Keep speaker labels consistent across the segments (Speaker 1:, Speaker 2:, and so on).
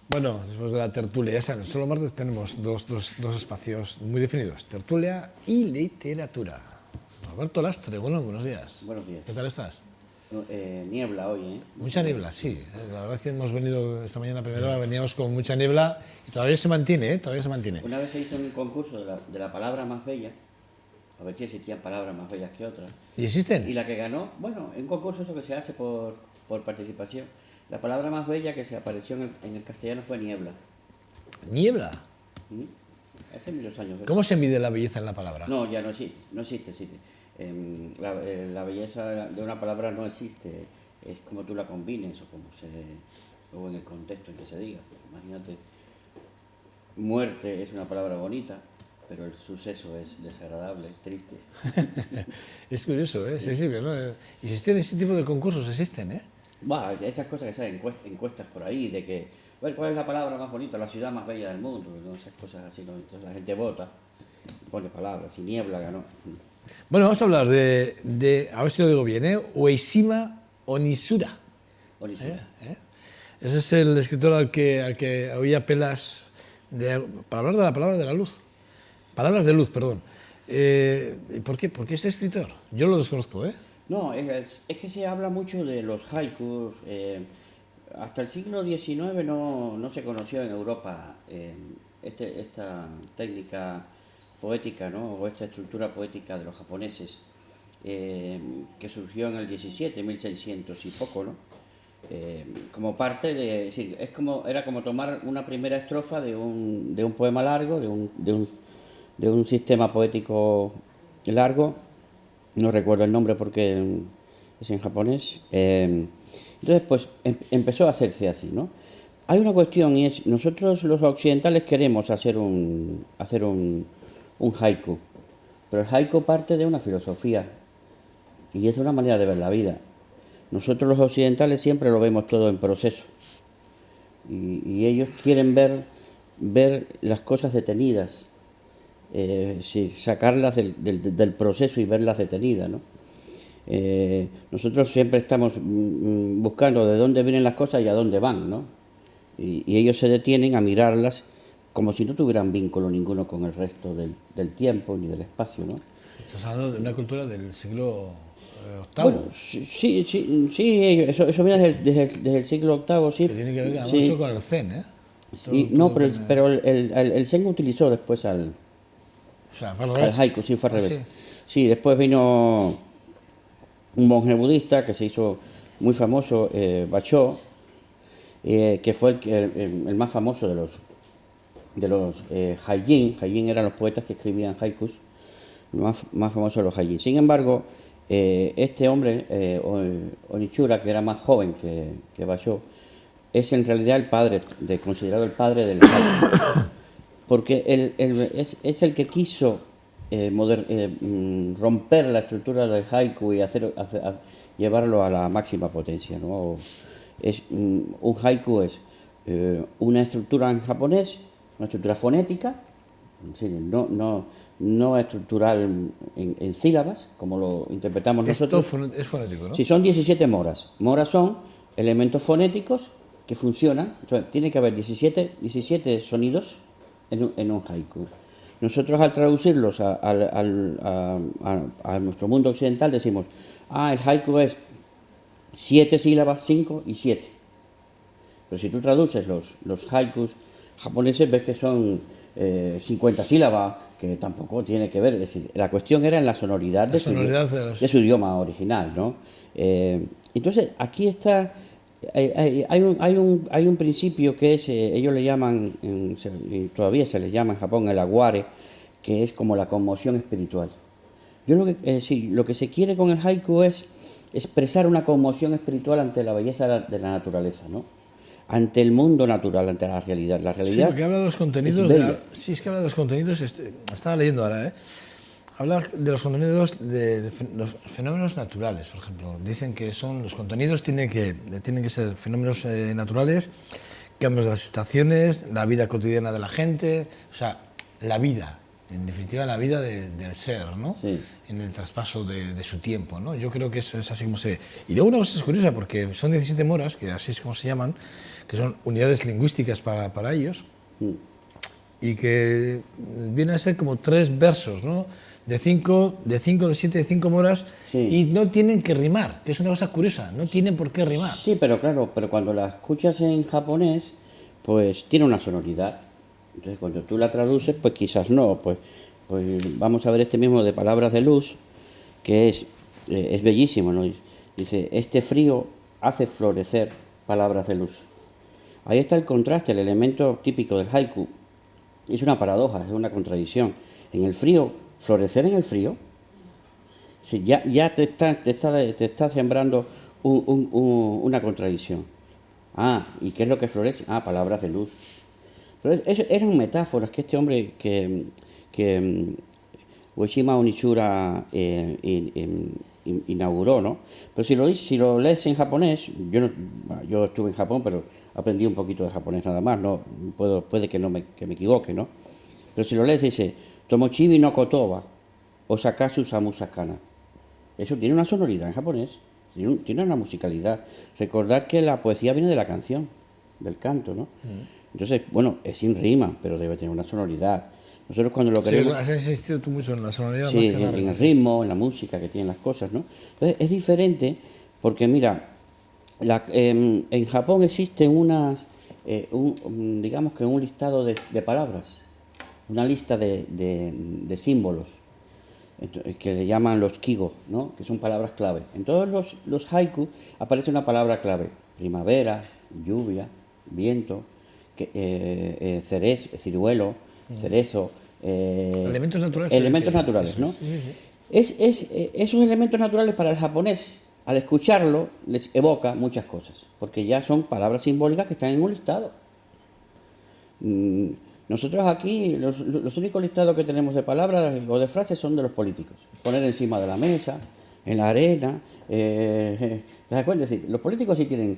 Speaker 1: Bueno, después de la tertulia, ya saben, solo martes tenemos dos espacios muy definidos, tertulia y literatura. Roberto Lastre, bueno, buenos días.
Speaker 2: Buenos días.
Speaker 1: ¿Qué tal estás?
Speaker 2: Niebla hoy, ¿eh?
Speaker 1: Mucha niebla, sí. La verdad es que hemos venido esta mañana a primera hora, veníamos con mucha niebla y todavía se mantiene, ¿eh? Todavía se mantiene.
Speaker 2: Una vez se hizo un concurso de la palabra más bella, a ver si existían palabras más bellas que otras.
Speaker 1: ¿Y existen?
Speaker 2: Y la que ganó, bueno, en un concurso eso que se hace por participación, la palabra más bella que se apareció en el castellano fue niebla.
Speaker 1: ¿Niebla?
Speaker 2: Hace muchos años.
Speaker 1: ¿Cómo se mide la belleza en la palabra?
Speaker 2: No, ya no existe, existe. La belleza de una palabra no existe, es como tú la combines o en el contexto en que se diga. Imagínate, muerte es una palabra bonita, pero el suceso es desagradable, es triste.
Speaker 1: Es curioso, ¿eh? Sí, sí, ¿no? Existen ese tipo de concursos, existen, ¿eh?
Speaker 2: Bah, esas cosas que salen encuestas por ahí de que, bueno, ¿cuál es la palabra más bonita, la ciudad más bella del mundo? ¿No? Esas cosas así, ¿no? Entonces la gente vota, pone palabras, y niebla ganó.
Speaker 1: Bueno, vamos a hablar a ver si lo digo bien, ¿eh? Uesima Onizuda.
Speaker 2: Onísimo.
Speaker 1: Ese es el escritor al que hoy apelas para hablar de la palabra de la luz. Palabras de luz, perdón. ¿Por qué? ¿Por qué este escritor? Yo lo desconozco, ¿eh?
Speaker 2: No, es que se habla mucho de los haikus. Hasta el siglo XIX no se conoció en Europa esta técnica poética, ¿no? O esta estructura poética de los japoneses, que surgió en el 17, 1600 y poco, ¿no? Como parte de, es decir, era como tomar una primera estrofa de un poema largo, de un sistema poético largo, no recuerdo el nombre porque es en japonés. Entonces, pues empezó a hacerse así, ¿no? Hay una cuestión y es, nosotros los occidentales queremos hacer un haiku, pero el haiku parte de una filosofía y es una manera de ver la vida. Nosotros los occidentales siempre lo vemos todo en proceso y ellos quieren ver las cosas detenidas, sacarlas del proceso y verlas detenidas, ¿no? Nosotros siempre estamos buscando de dónde vienen las cosas y a dónde van, ¿no? Y ellos se detienen a mirarlas como si no tuvieran vínculo ninguno con el resto del tiempo ni del espacio, ¿no?
Speaker 1: Estás hablando de una cultura del siglo VIII.
Speaker 2: Bueno, sí, eso viene desde el siglo VIII, sí.
Speaker 1: Que tiene que ver
Speaker 2: Sí,
Speaker 1: mucho con el Zen, ¿eh?
Speaker 2: sí, no, pero el Zen utilizó después
Speaker 1: O sea, fue al
Speaker 2: al
Speaker 1: revés.
Speaker 2: haiku, sí, fue al revés.
Speaker 1: Sí.
Speaker 2: Sí, después vino un monje budista que se hizo muy famoso, Bachó, que fue el más famoso de los haijin. Haijin eran los poetas que escribían haikus, más famoso de los haijin. Sin embargo, este hombre, Onichura, que era más joven que Bachó, es en realidad considerado el padre del haiku, porque es el que quiso romper la estructura del haiku y llevarlo a la máxima potencia, ¿no? Un haiku es una estructura en japonés, una estructura fonética, no estructural en sílabas, como lo interpretamos nosotros.
Speaker 1: Esto es fonético, ¿no?
Speaker 2: Si son 17 moras. Moras son elementos fonéticos que funcionan. Entonces, tiene que haber 17 sonidos en un haiku. Nosotros al traducirlos a nuestro mundo occidental decimos, el haiku es 7 sílabas, 5 y 7. Pero si tú traduces los haikus japoneses ves que son 50 sílabas, que tampoco tiene que ver. Es decir, la cuestión era en la sonoridad, de su idioma original, ¿no? Entonces, aquí está. Hay un principio que es, ellos le llaman, todavía se le llama en Japón el aguare, que es como la conmoción espiritual. Lo que se quiere con el haiku es expresar una conmoción espiritual ante la belleza de la naturaleza, ¿no? Ante el mundo natural, ante la realidad. La realidad.
Speaker 1: Sí, porque habla de los contenidos. Sí, es que habla de los contenidos. Estaba leyendo ahora, ¿eh? Habla de los contenidos de los fenómenos naturales, por ejemplo. Dicen que los contenidos tienen que ser fenómenos naturales, cambios de las estaciones, la vida cotidiana de la gente, o sea, la vida. en definitiva, la vida del ser, ¿no?
Speaker 2: Sí.
Speaker 1: En el traspaso de su tiempo, ¿no? Yo creo que eso es así como se... Y luego una cosa es curiosa, porque son 17 moras, que así es como se llaman, que son unidades lingüísticas para ellos, y que vienen a ser como 3 versos, ¿no? De 5, de 7, de 5 moras,
Speaker 2: Sí.
Speaker 1: y no tienen que rimar, que es una cosa curiosa, no tienen por qué rimar.
Speaker 2: Sí, pero claro, pero cuando la escuchas en japonés, pues tiene una sonoridad. Entonces, cuando tú la traduces, pues quizás no. Pues vamos a ver este mismo de Palabras de Luz, que es bellísimo, ¿no? Dice, este frío hace florecer palabras de luz. Ahí está el contraste, el elemento típico del haiku. Es una paradoja, es una contradicción. En el frío, florecer en el frío, sí, ya te está sembrando una contradicción. ¿Y qué es lo que florece? Palabras de luz. Pero eso eran metáforas que este hombre que Ueshima Onichura inauguró, ¿no? Pero si lo lees en japonés, yo estuve en Japón, pero aprendí un poquito de japonés nada más, ¿no? Puede que me equivoque, ¿no? Pero si lo lees dice, Tomochibi no kotoba, Osakasu samusakana. Eso tiene una sonoridad en japonés, tiene una musicalidad. Recordar que la poesía viene de la canción, del canto, ¿no? Entonces, bueno, es sin rima, pero debe tener una sonoridad. Nosotros cuando lo queremos...
Speaker 1: Sí, has insistido tú mucho en la sonoridad.
Speaker 2: Sí,
Speaker 1: más que en la
Speaker 2: en
Speaker 1: rima.
Speaker 2: el ritmo, en la música que tienen las cosas, ¿no? Entonces, es diferente porque, mira, en Japón existen digamos que un listado de palabras, una lista de símbolos, que le llaman los kigo, ¿no? Que son palabras clave. En todos los haiku aparece una palabra clave: primavera, lluvia, viento, ciruelo, cerezo,
Speaker 1: Elementos naturales.
Speaker 2: elementos naturales, ¿no? Esos elementos naturales para el japonés, al escucharlo, les evoca muchas cosas, porque ya son palabras simbólicas que están en un listado. Nosotros aquí, los únicos listados que tenemos de palabras o de frases son de los políticos. Poner encima de la mesa, en la arena. ¿Te das cuenta? Es decir, los políticos sí tienen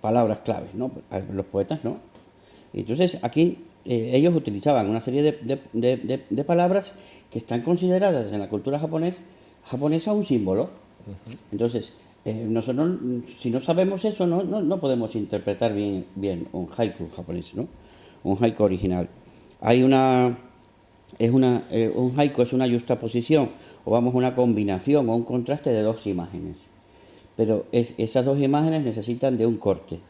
Speaker 2: palabras claves, ¿no? Los poetas no. Entonces aquí ellos utilizaban una serie de palabras que están consideradas en la cultura japonesa un símbolo. Entonces, nosotros, si no sabemos eso, no podemos interpretar bien un haiku japonés, ¿no? Un haiku original. Un haiku es una juxtaposición, o vamos, una combinación o un contraste de 2 imágenes. Pero esas 2 imágenes necesitan de un corte.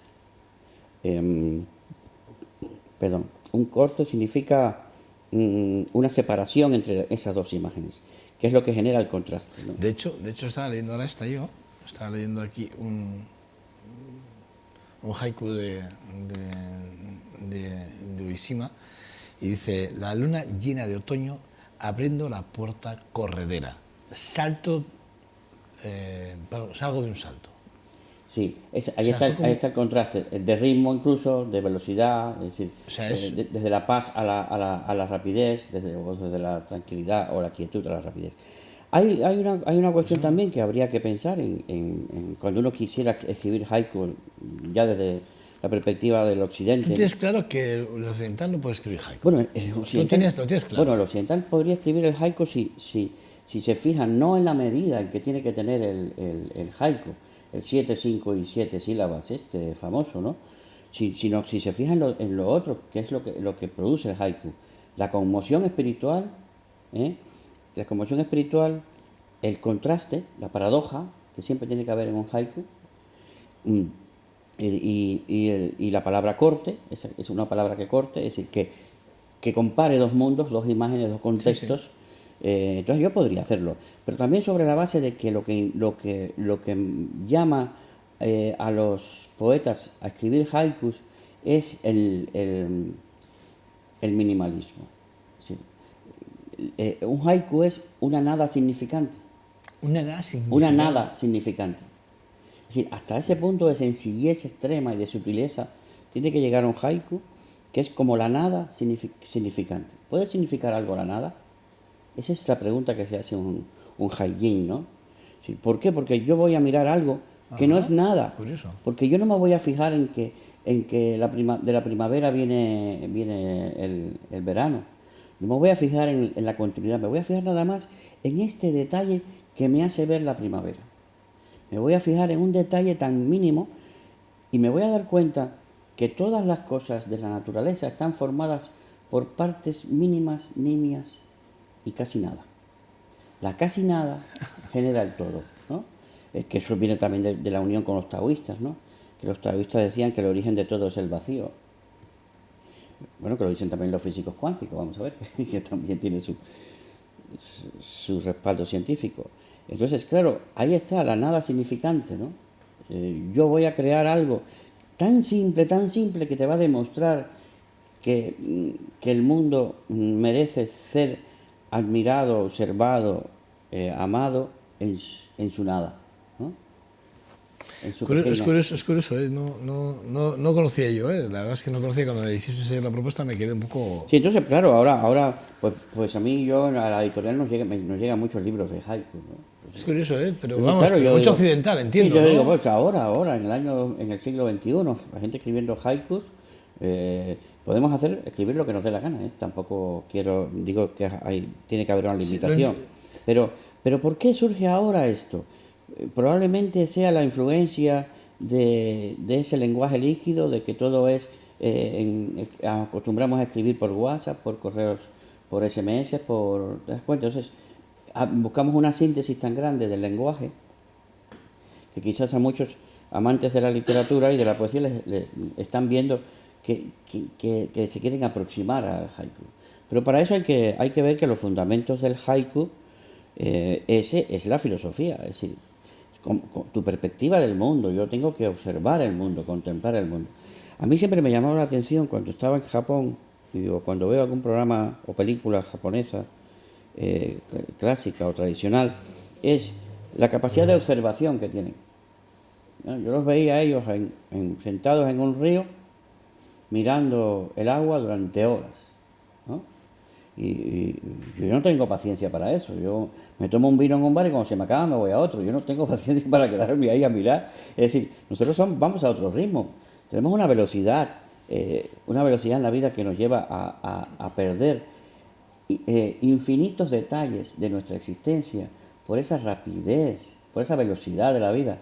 Speaker 2: Un corte significa una separación entre esas 2 imágenes, que es lo que genera el contraste, ¿no?
Speaker 1: De hecho estaba leyendo ahora estaba leyendo aquí un haiku de Ueshima, y dice: la luna llena de otoño abriendo la puerta corredera. Salgo de un salto.
Speaker 2: Sí, ahí está el contraste, de ritmo incluso, de velocidad, es decir, desde la paz a la rapidez, desde la tranquilidad o la quietud a la rapidez. Hay una cuestión también que habría que pensar en cuando uno quisiera escribir haiku, ya desde la perspectiva del occidente.
Speaker 1: ¿Tú tienes claro que el occidental no puede escribir haiku?
Speaker 2: Bueno, lo tienes
Speaker 1: claro.
Speaker 2: Bueno, el occidental podría escribir el haiku si se fijan, no en la medida en que tiene que tener el haiku, el 7, 5 y 7 sílabas, famoso, ¿no? Sino si se fijan en lo otro, que es lo que produce el haiku. La conmoción espiritual, la conmoción espiritual, el contraste, la paradoja, que siempre tiene que haber en un haiku, y la palabra corte, es una palabra que corte, es decir, que compare 2 mundos, 2 imágenes, 2 contextos. Sí. Entonces yo podría hacerlo, pero también sobre la base de que lo que llama a los poetas a escribir haikus es el minimalismo. Sí. Un haiku es una nada significante.
Speaker 1: Una nada significante.
Speaker 2: Una nada significante. Es decir, hasta ese punto de sencillez extrema y de sutileza tiene que llegar a un haiku, que es como la nada significante. ¿Puede significar algo la nada? Esa es la pregunta que se hace un haijin, ¿no? Sí, ¿por qué? Porque yo voy a mirar algo que no es nada.
Speaker 1: Curioso.
Speaker 2: Porque yo no me voy a fijar en que de la primavera viene el verano. No me voy a fijar en la continuidad, me voy a fijar nada más en este detalle que me hace ver la primavera. Me voy a fijar en un detalle tan mínimo y me voy a dar cuenta que todas las cosas de la naturaleza están formadas por partes mínimas, nimias y casi nada. La casi nada genera el todo, ¿no? Es que eso viene también de la unión con los taoístas, ¿no? Que los taoístas decían que el origen de todo es el vacío. Bueno, que lo dicen también los físicos cuánticos, vamos a ver, que también tiene su respaldo científico. Entonces, claro, ahí está la nada significante, ¿no? Yo voy a crear algo tan simple que te va a demostrar que el mundo merece ser admirado, observado, amado en su nada, ¿no?
Speaker 1: Es curioso, ¿eh? No conocía yo, ¿eh? La verdad es que no conocía. Cuando me hiciste la propuesta me quedé un poco...
Speaker 2: Sí, entonces, claro, ahora pues a mí, a la editorial nos llegan muchos libros de haiku, ¿no?
Speaker 1: Es curioso, ¿eh? Pero
Speaker 2: Entonces,
Speaker 1: vamos,
Speaker 2: claro,
Speaker 1: pero
Speaker 2: yo
Speaker 1: mucho
Speaker 2: digo,
Speaker 1: occidental, entiendo,
Speaker 2: sí, yo
Speaker 1: ¿no?
Speaker 2: digo, pues ahora, en el siglo XXI, la gente escribiendo haikus, podemos escribir lo que nos dé la gana, ¿eh? Tampoco digo que tiene que haber una limitación. Pero ¿por qué surge ahora esto? Probablemente sea la influencia de ese lenguaje líquido, de que todo es, acostumbramos a escribir por WhatsApp, por correos, por SMS, ¿te das cuenta? Entonces, buscamos una síntesis tan grande del lenguaje que quizás a muchos amantes de la literatura y de la poesía les están viendo que se quieren aproximar al haiku. Pero para eso hay que ver que los fundamentos del haiku, ese es la filosofía, es decir, con tu perspectiva del mundo. Yo tengo que observar el mundo, contemplar el mundo. A mí siempre me llamaba la atención cuando estaba en Japón, o cuando veo algún programa o película japonesa, clásica o tradicional, es la capacidad de observación que tienen. Yo los veía a ellos sentados en un río, mirando el agua durante horas, ¿no? Y yo no tengo paciencia para eso. Yo me tomo un vino en un bar y cuando se me acaba me voy a otro. Yo no tengo paciencia para quedarme ahí a mirar. Es decir, nosotros vamos a otro ritmo. Tenemos una velocidad en la vida que nos lleva a perder infinitos detalles de nuestra existencia por esa rapidez, por esa velocidad de la vida.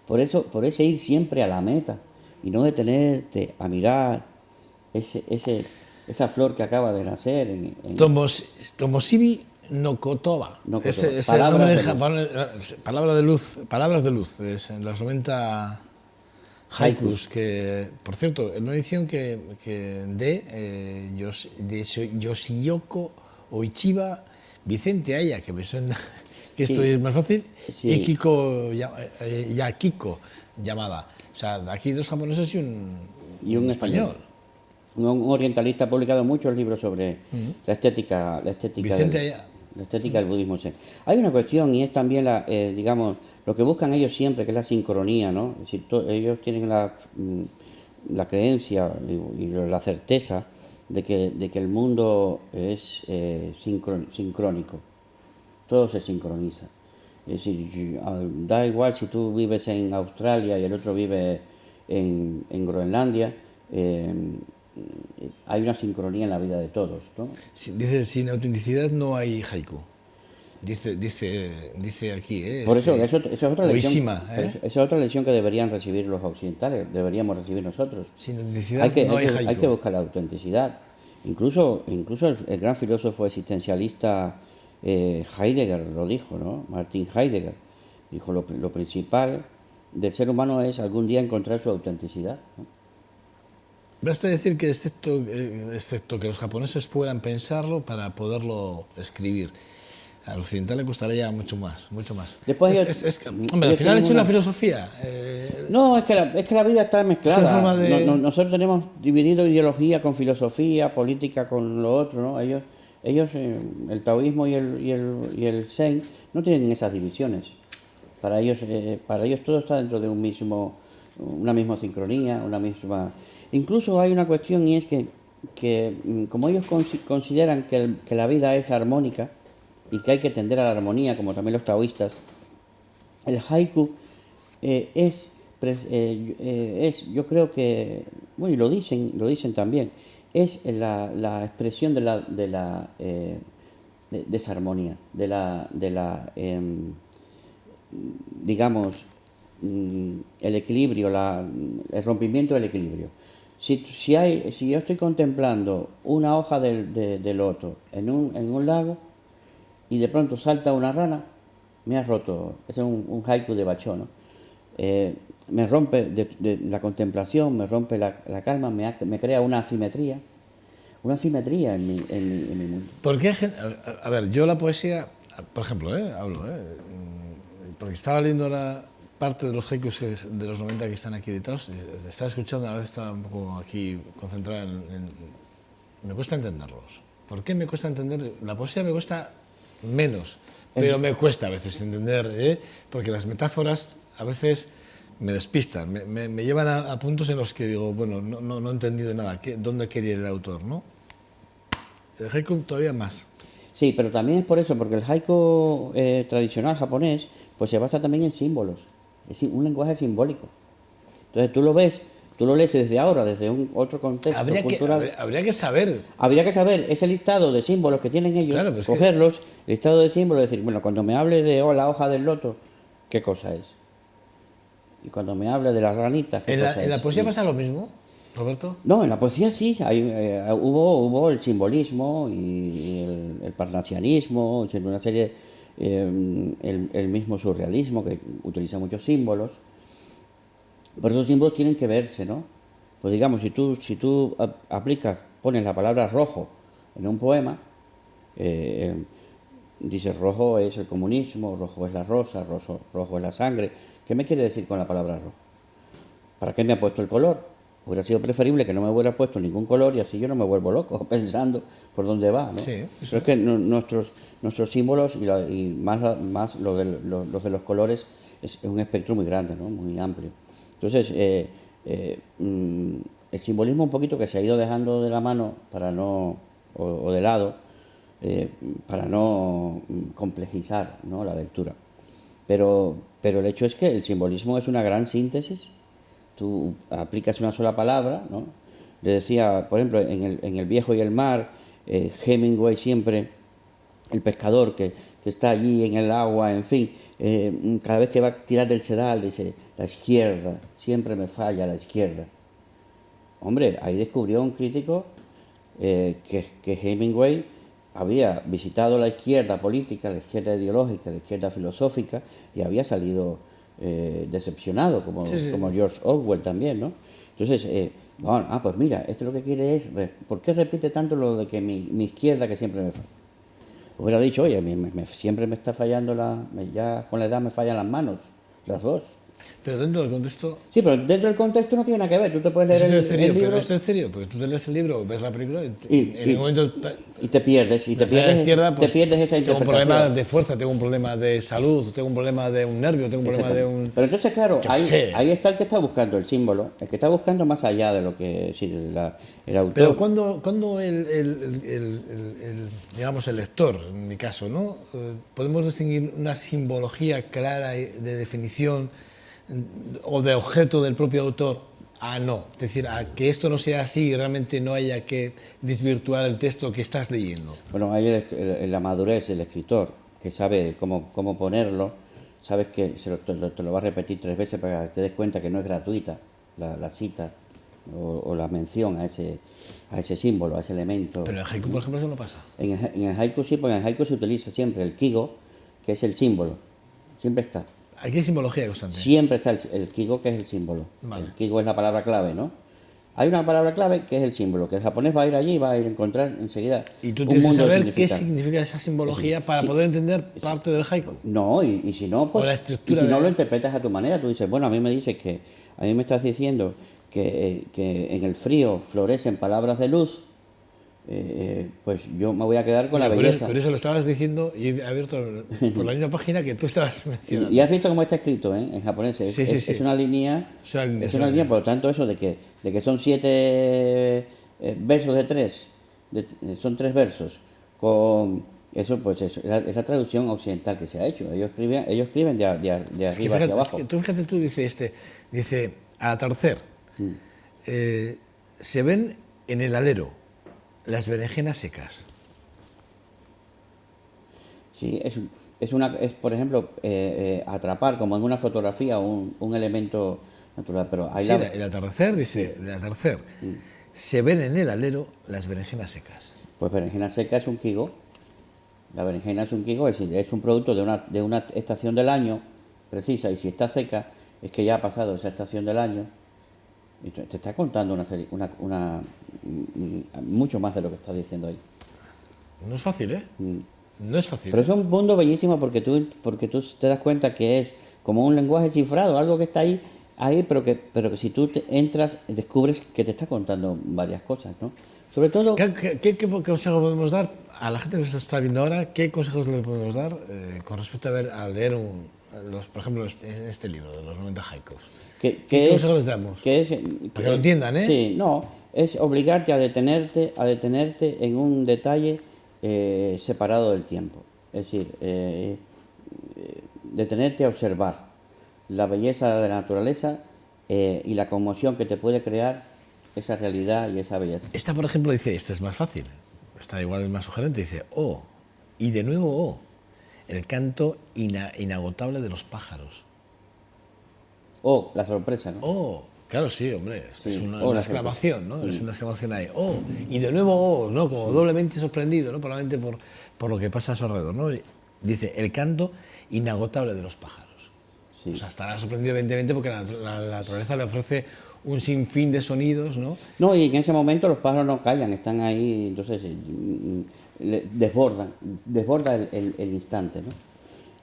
Speaker 2: Por ese ir siempre a la meta y no detenerte a mirar esa flor que acaba de nacer.
Speaker 1: Tomosibi no Kotoba. Es el nombre palabras de luz. Es en los 90 haikus, que, por cierto, en una edición de Yoshiyoko Oichiba, Vicente Aya, que me suena que esto es más fácil,
Speaker 2: sí.
Speaker 1: y Kiko Yakiko Yamada. O sea, aquí dos japoneses y un español.
Speaker 2: Un orientalista ha publicado muchos libros sobre la estética del budismo zen. Hay una cuestión y es también digamos, lo que buscan ellos siempre, que es la sincronía, ¿no? Es decir, ellos tienen la creencia y la certeza de que el mundo es sincrónico. Todo se sincroniza. Es decir, da igual si tú vives en Australia y el otro vive en Groenlandia, hay una sincronía en la vida de todos, ¿no?
Speaker 1: Dice, sin autenticidad no hay haiku. Dice aquí,
Speaker 2: Por eso es otra lección.
Speaker 1: Esa
Speaker 2: es otra lección que deberían recibir los occidentales, deberíamos recibir nosotros.
Speaker 1: Sin autenticidad no hay haiku.
Speaker 2: Hay que buscar la autenticidad. Incluso el gran filósofo existencialista Heidegger lo dijo, ¿no? Martin Heidegger dijo lo principal del ser humano es algún día encontrar su autenticidad, ¿no?
Speaker 1: Basta decir que excepto que los japoneses puedan pensarlo para poderlo escribir. Al occidental le costaría mucho más.
Speaker 2: Después
Speaker 1: hombre, al final es una filosofía.
Speaker 2: No, es que la vida está mezclada. Nosotros tenemos dividido ideología con filosofía, política con lo otro, ¿no? Ellos el taoísmo y el zen no tienen esas divisiones. Para ellos todo está dentro de una misma sincronía, una misma... Incluso hay una cuestión y es que como ellos consideran que la vida es armónica y que hay que tender a la armonía, como también los taoístas, el haiku yo creo que, bueno, y lo dicen también, es la expresión de la desarmonía, digamos, el equilibrio, el rompimiento del equilibrio. Si yo estoy contemplando una hoja de loto en un lago y de pronto salta una rana, me ha roto. Ese es un haiku de Bachó, ¿no? Me rompe de la contemplación, me rompe la calma, me crea una asimetría en mi mundo.
Speaker 1: ¿Por qué? A ver, yo la poesía, por ejemplo, hablo, porque estaba leyendo ahora parte de los haikus de los 90 que están aquí editados, estaba escuchando, a la vez estaba un poco aquí concentrado me cuesta entenderlos. ¿Por qué me cuesta entender? La poesía me cuesta menos, pero me cuesta a veces entender, porque las metáforas a veces me despistan, me llevan a puntos en los que digo, bueno, no he entendido nada, ¿dónde quería ir el autor, no? El haiku todavía más.
Speaker 2: Sí, pero también es por eso, porque el haiku tradicional japonés pues se basa también en símbolos, es un lenguaje simbólico. Entonces tú lo lees desde ahora, desde otro contexto cultural.
Speaker 1: Habría que saber.
Speaker 2: Habría que saber ese listado de símbolos que tienen ellos, claro, pues cogerlos, listado de símbolos, decir, bueno, cuando me hable de la hoja del loto, ¿qué cosa es? Y cuando me hable de las ranitas, ¿qué cosa es?
Speaker 1: ¿En la poesía pasa lo mismo, Roberto?
Speaker 2: No, en la poesía sí, hubo el simbolismo y el parnasianismo, una serie, el mismo surrealismo que utiliza muchos símbolos. Por esos símbolos tienen que verse, ¿no? Pues digamos, si tú pones la palabra rojo en un poema, dices rojo es el comunismo, rojo es la rosa, rojo es la sangre. ¿Qué me quiere decir con la palabra rojo? ¿Para qué me ha puesto el color? Hubiera sido preferible que no me hubiera puesto ningún color y así yo no me vuelvo loco pensando por dónde va, ¿no?
Speaker 1: Sí.
Speaker 2: Pero es que nuestros símbolos y más los de los colores es un espectro muy grande, ¿no? Muy amplio. Entonces, el simbolismo un poquito que se ha ido dejando de la mano o de lado, para no complejizar, ¿no?, la lectura. Pero el hecho es que el simbolismo es una gran síntesis. Tú aplicas una sola palabra, ¿no? Le decía, por ejemplo, en El viejo y el mar, Hemingway siempre, el pescador que está allí en el agua, en fin, cada vez que va a tirar del sedal dice, la izquierda, siempre me falla la izquierda. Hombre, ahí descubrió un crítico que Hemingway había visitado la izquierda política, la izquierda ideológica, la izquierda filosófica y había salido decepcionado, como George Orwell también, ¿no? Entonces, pues mira, esto lo que quiere es, ¿por qué repite tanto lo de que mi izquierda que siempre me falla? Hubiera dicho, oye, siempre me está fallando ya con la edad me fallan las manos, las dos.
Speaker 1: Pero dentro del contexto...
Speaker 2: Sí, pero dentro del contexto no tiene nada que ver. Tú te puedes leer el libro...
Speaker 1: Pero esto es serio, porque tú te lees el libro, ves la película y en ningún momento...
Speaker 2: Y te pierdes, te pierdes esa interpretación.
Speaker 1: Tengo un problema de fuerza, tengo un problema de salud, tengo un problema de un nervio, tengo un problema de un...
Speaker 2: Pero entonces, claro, ahí está el que está buscando el símbolo, el que está buscando más allá de lo que el autor...
Speaker 1: Pero cuando digamos, el lector, en mi caso, ¿no? Podemos distinguir una simbología clara de definición o de objeto del propio autor a no, es decir, a que esto no sea así y realmente no haya que desvirtuar el texto que estás leyendo.
Speaker 2: Bueno, hay la madurez del escritor, que sabe cómo ponerlo, sabes que te lo va a repetir 3 veces para que te des cuenta que no es gratuita la cita o la mención a ese símbolo, a ese elemento.
Speaker 1: Pero en el haiku, por ejemplo, eso no pasa.
Speaker 2: En el haiku sí, porque en el haiku se utiliza siempre el kigo, que es el símbolo, siempre está.
Speaker 1: Aquí hay simbología constante.
Speaker 2: Siempre está el kigo, que es el símbolo. Vale. El kigo es la palabra clave, ¿no? Hay una palabra clave que es el símbolo, que el japonés va a ir allí y va a ir a encontrar enseguida.
Speaker 1: Y tú tienes que saber qué significa esa simbología para poder entender parte del haiku.
Speaker 2: No, y si no, pues. Y si no lo interpretas a tu manera, tú dices, bueno, a mí me estás diciendo que en el frío florecen palabras de luz. Pues yo me voy a quedar con la belleza.
Speaker 1: Por eso lo estabas diciendo y he abierto por la misma página que tú estabas mencionando.
Speaker 2: Y has visto cómo está escrito, en japonés. Es una línea. Es una línea, por lo tanto, eso de que son 7 versos de 3, son 3 versos. Con eso, pues es la traducción occidental que se ha hecho. Ellos escriben de arriba hacia abajo.
Speaker 1: Tú dice al atardecer, se ven en el alero las berenjenas secas.
Speaker 2: Sí, es por ejemplo, atrapar como en una fotografía un elemento natural, pero hay
Speaker 1: Sí, el atardecer, dice, el atardecer. Se ven en el alero las berenjenas secas.
Speaker 2: Pues berenjena seca es un quigo. La berenjena es un quigo, es decir, es un producto de una estación del año precisa, y si está seca es que ya ha pasado esa estación del año. Y te está contando una serie, mucho más de lo que estás diciendo ahí.
Speaker 1: No es fácil, ¿eh? No es fácil.
Speaker 2: Pero es un mundo bellísimo porque tú te das cuenta que es como un lenguaje cifrado, algo que está ahí, pero que si tú entras, descubres que te está contando varias cosas, ¿no? Sobre todo...
Speaker 1: ¿Qué consejo podemos dar a la gente que nos está viendo ahora? ¿Qué consejos le podemos dar con respecto a leer, por ejemplo, este libro de los 90 haikus? ¿Qué consejos les damos? Para que lo entiendan, ¿eh?
Speaker 2: Sí, no, es obligarte a detenerte en un detalle separado del tiempo. Es decir, detenerte a observar la belleza de la naturaleza y la conmoción que te puede crear esa realidad y esa belleza.
Speaker 1: Esta, por ejemplo, dice, esta es más fácil, esta igual es más sugerente, dice, oh, y de nuevo, oh, el canto inagotable de los pájaros.
Speaker 2: Oh, la sorpresa, ¿no?
Speaker 1: Oh, claro, sí, hombre,
Speaker 2: Sí.
Speaker 1: es una exclamación, ¿no? Es una exclamación ahí, oh, y de nuevo, oh, ¿no? Como doblemente sorprendido, ¿no? Probablemente por lo que pasa a su alrededor, ¿no? Dice, el canto inagotable de los pájaros.
Speaker 2: Sí.
Speaker 1: O sea, estará sorprendido evidentemente porque la naturaleza le ofrece un sinfín de sonidos, ¿no?
Speaker 2: No, y en ese momento los pájaros no callan, están ahí, entonces desborda el instante, ¿no?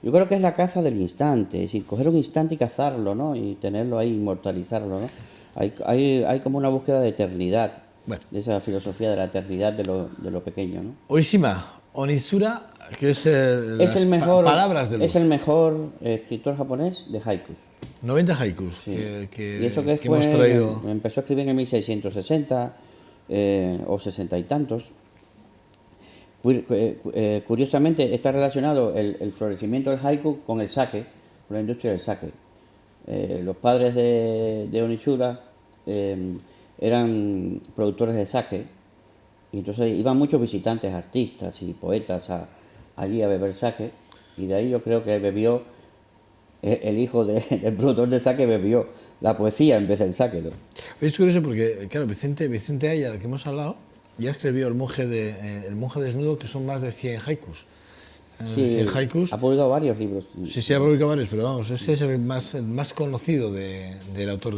Speaker 2: Yo creo que es la caza del instante, es decir, coger un instante y cazarlo, ¿no? Y tenerlo ahí, inmortalizarlo, ¿no? Hay como una búsqueda de eternidad,
Speaker 1: Bueno.
Speaker 2: de esa filosofía de la eternidad de lo pequeño, ¿no?
Speaker 1: Oishima Onitsura, que es palabras de luz.
Speaker 2: Es el mejor escritor japonés de haikus.
Speaker 1: 90 haikus
Speaker 2: Sí.
Speaker 1: que
Speaker 2: Y eso que
Speaker 1: hemos traído.
Speaker 2: empezó a escribir en 1660 o 60 y tantos. Curiosamente está relacionado el florecimiento del haiku con el sake, con la industria del sake. Los padres de Onitsura eran productores de sake, y entonces iban muchos visitantes, artistas y poetas allí a beber sake, y de ahí yo creo que bebió el hijo del productor de sake, bebió la poesía en vez del sake, ¿no?
Speaker 1: Es curioso porque, claro, Vicente Aya, del que hemos hablado, ya escribió El monje desnudo, que son más de 100 haikus.
Speaker 2: Sí,
Speaker 1: 100 haikus.
Speaker 2: ha publicado varios libros.
Speaker 1: Sí, ha publicado varios, pero vamos, ese es el más conocido del autor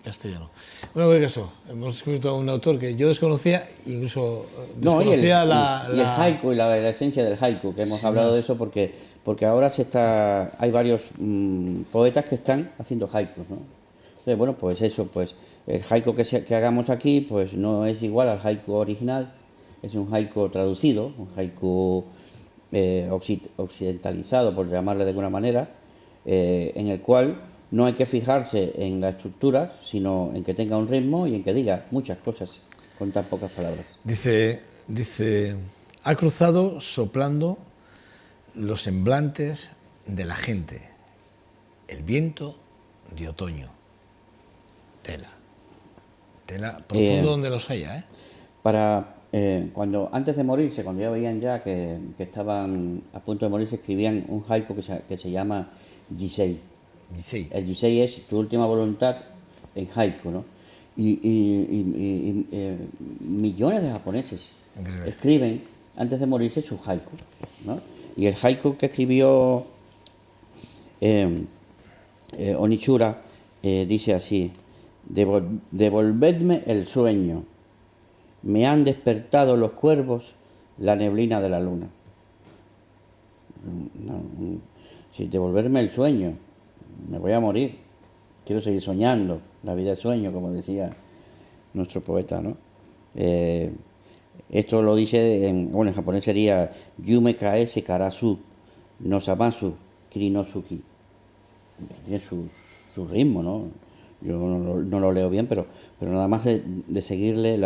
Speaker 1: castellano. Bueno, en cualquier caso, hemos descubierto a un autor que yo desconocía, incluso desconocía
Speaker 2: y el haiku y la esencia del haiku, que hemos hablado de eso porque ahora hay varios poetas que están haciendo haikus, ¿no? Entonces, bueno, pues eso, pues el haiku que hagamos aquí, pues no es igual al haiku original, es un haiku traducido, un haiku occidentalizado, por llamarle de alguna manera, en el cual no hay que fijarse en la estructura, sino en que tenga un ritmo y en que diga muchas cosas con tan pocas palabras.
Speaker 1: Dice, ha cruzado soplando los semblantes de la gente, el viento de otoño. Tela profundo donde los haya, ¿eh?
Speaker 2: Antes de morirse, cuando ya veían ya que estaban a punto de morirse, escribían un haiku que se llama Jisei. El Jisei es tu última voluntad en haiku, ¿no? Y millones de japoneses escriben antes de morirse su haiku, ¿no? Y el haiku que escribió Onitsura dice así: devolvedme el sueño, me han despertado los cuervos, la neblina de la luna. Si devolverme el sueño, me voy a morir, quiero seguir soñando, la vida es sueño, como decía nuestro poeta, ¿no? Esto lo dice en japonés sería Yume kaese karasu no samasu kiri no suki. Tiene su ritmo, ¿no? Yo no lo leo bien, pero nada más de seguirle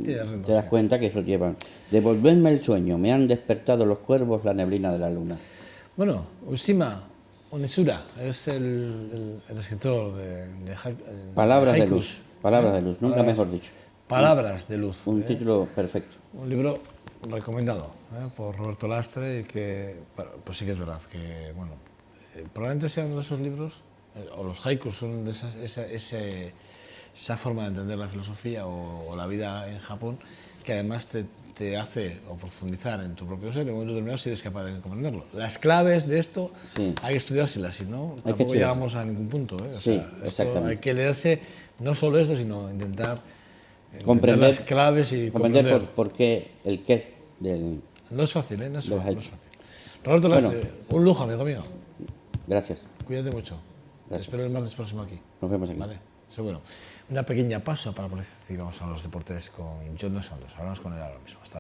Speaker 2: te das cuenta que eso lleva. Devolverme el sueño, me han despertado los cuervos, la neblina de la luna.
Speaker 1: Bueno, Oishima Onitsura es el escritor de
Speaker 2: Palabras de
Speaker 1: haikus.
Speaker 2: luz, palabras de luz, nunca mejor dicho.
Speaker 1: Palabras de luz.
Speaker 2: Un título perfecto.
Speaker 1: Un libro recomendado por Roberto Lastre y que, pues sí que es verdad que, bueno, probablemente sea uno de esos libros, o los haikus son de esa forma de entender la filosofía o la vida en Japón, que además te hace o profundizar en tu propio ser en un momento determinado si eres capaz de comprenderlo. Las claves de esto hay que estudiárselas, si no, tampoco llegamos a ningún punto. O sea, esto hay que leerse no solo esto, sino intentar comprender las claves y
Speaker 2: comprender por qué, el qué del...
Speaker 1: No es fácil, no es fácil. Roberto Lastre, un lujo, amigo mío.
Speaker 2: Gracias.
Speaker 1: Cuídate mucho. Te espero el martes próximo aquí.
Speaker 2: Nos vemos aquí.
Speaker 1: Vale, seguro. Una pequeña pausa para por decir, vamos a los deportes con John Dos Santos. Hablamos con él ahora mismo. Hasta